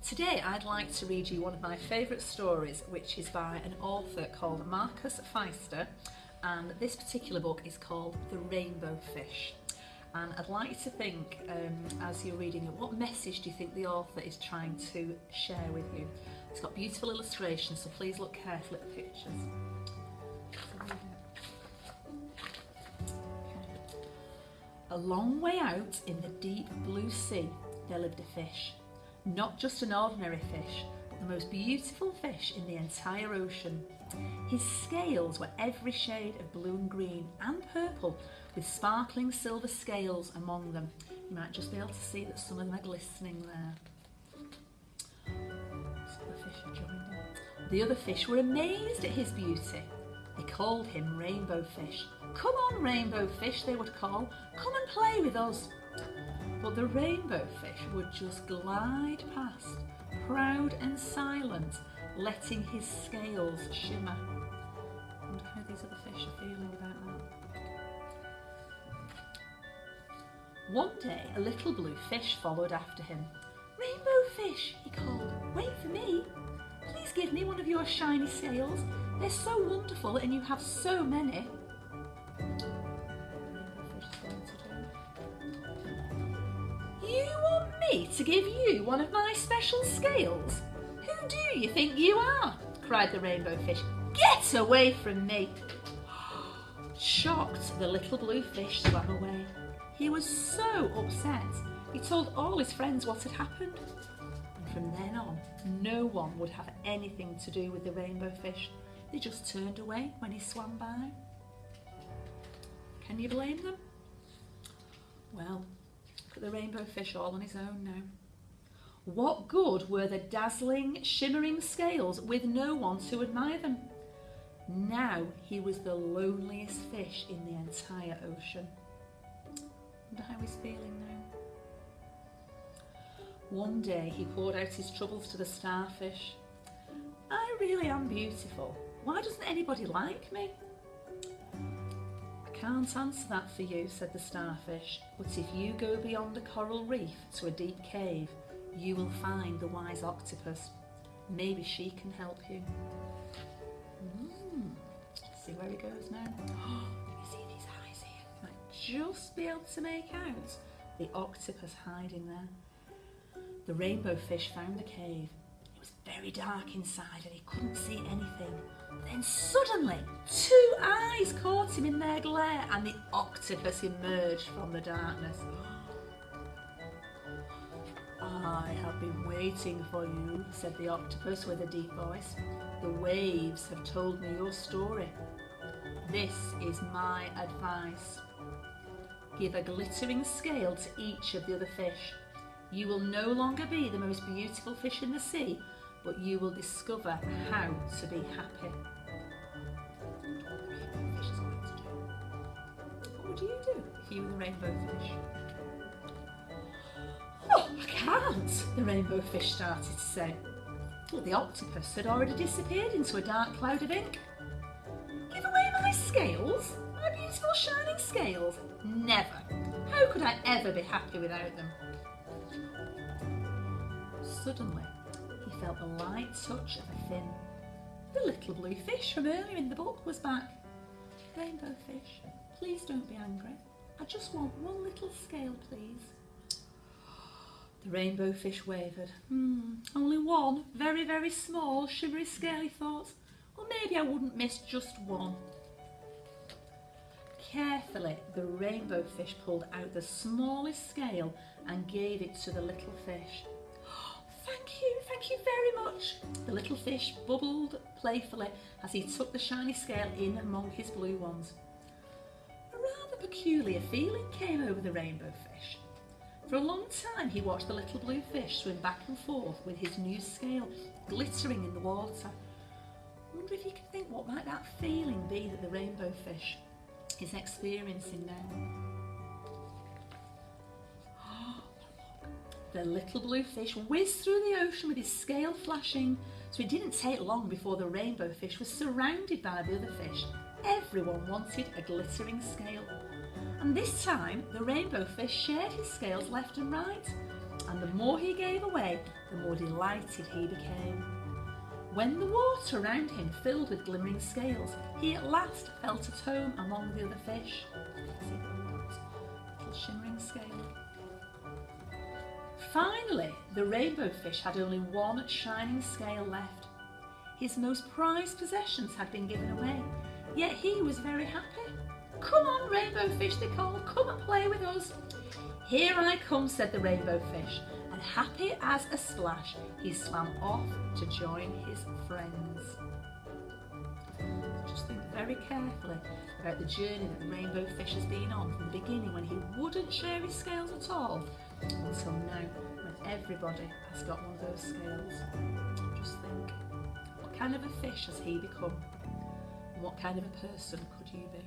Today I'd like to read you one of my favourite stories, which is by an author called Marcus Pfister, and this particular book is called The Rainbow Fish. And I'd like you to think, as you're reading it, what message do you think the author is trying to share with you? It's got beautiful illustrations, so please look carefully at the pictures. A long way out in the deep blue sea, there lived a fish. Not just an ordinary fish, but the most beautiful fish in the entire ocean. His scales were every shade of blue and green and purple, with sparkling silver scales among them. You might just be able to see that some of them are glistening there. So the fish have joined in. The other fish were amazed at his beauty. They called him Rainbow Fish. "Come on, Rainbow Fish," they would call. "Come and play with us." But the Rainbow Fish would just glide past, proud and silent, letting his scales shimmer. I wonder how these other fish are feeling about that. One day, a little blue fish followed after him. "Rainbow Fish," he called, "wait for me. Please give me one of your shiny scales. They're so wonderful and you have so many." "You want me to give you one of my special scales? Who do you think you are?" cried the Rainbow Fish. "Get away from me!" Shocked, the little blue fish swam away. He was so upset. He told all his friends what had happened. And from then on, no one would have anything to do with the Rainbow Fish. They just turned away when he swam by. Can you blame them? Well, look at the Rainbow Fish all on his own now. What good were the dazzling, shimmering scales with no one to admire them? Now he was the loneliest fish in the entire ocean. Wonder how he's feeling now. One day he poured out his troubles to the starfish. "I really am beautiful. Why doesn't anybody like me?" "I can't answer that for you," said the starfish, "but if you go beyond a coral reef to a deep cave, you will find the wise octopus. Maybe she can help you." Let's see where he goes now. Let me see these eyes here. Might just be able to make out the octopus hiding there. The Rainbow Fish found the cave. It was very dark inside and he couldn't see anything. Then suddenly, two eyes caught him in their glare and the octopus emerged from the darkness. "I have been waiting for you," said the octopus with a deep voice. "The waves have told me your story. This is my advice. Give a glittering scale to each of the other fish. You will no longer be the most beautiful fish in the sea, but you will discover how to be happy." What would you do if you were the Rainbow Fish? "Oh, I can't," the Rainbow Fish started to say. But the octopus had already disappeared into a dark cloud of ink. "Give away my scales? My beautiful shining scales? Never! How could I ever be happy without them?" Suddenly, he felt the light touch of a fin. The little blue fish from earlier in the book was back. "Rainbow Fish, please don't be angry. I just want one little scale, please." The Rainbow Fish wavered. Only one, very, very small, shimmery scale, he thought. Well, maybe I wouldn't miss just one. Carefully, the Rainbow Fish pulled out the smallest scale and gave it to the little fish. Thank you very much." The little fish bubbled playfully as he took the shiny scale in among his blue ones. A rather peculiar feeling came over the Rainbow Fish. For a long time he watched the little blue fish swim back and forth with his new scale glittering in the water. I wonder if you can think what might that feeling be that the Rainbow Fish is experiencing now. The little blue fish whizzed through the ocean with his scale flashing, so it didn't take long before the Rainbow Fish was surrounded by the other fish. Everyone wanted a glittering scale. And this time, the Rainbow Fish shared his scales left and right. and the more he gave away, the more delighted he became. When the water around him filled with glimmering scales, he at last felt at home among the other fish. See that little shimmering scale? Finally, the rainbow fish had only one shining scale left. His most prized possessions had been given away, yet he was very happy. "Come on, rainbow fish," they called, "come and play with us." "Here I come," said the rainbow fish, and happy as a splash, he swam off to join his friends. Just think very carefully about the journey that rainbow fish has been on from the beginning, when he wouldn't share his scales at all, until now, when everybody has got one of those scales. Just think, what kind of a fish has he become? And what kind of a person could you be?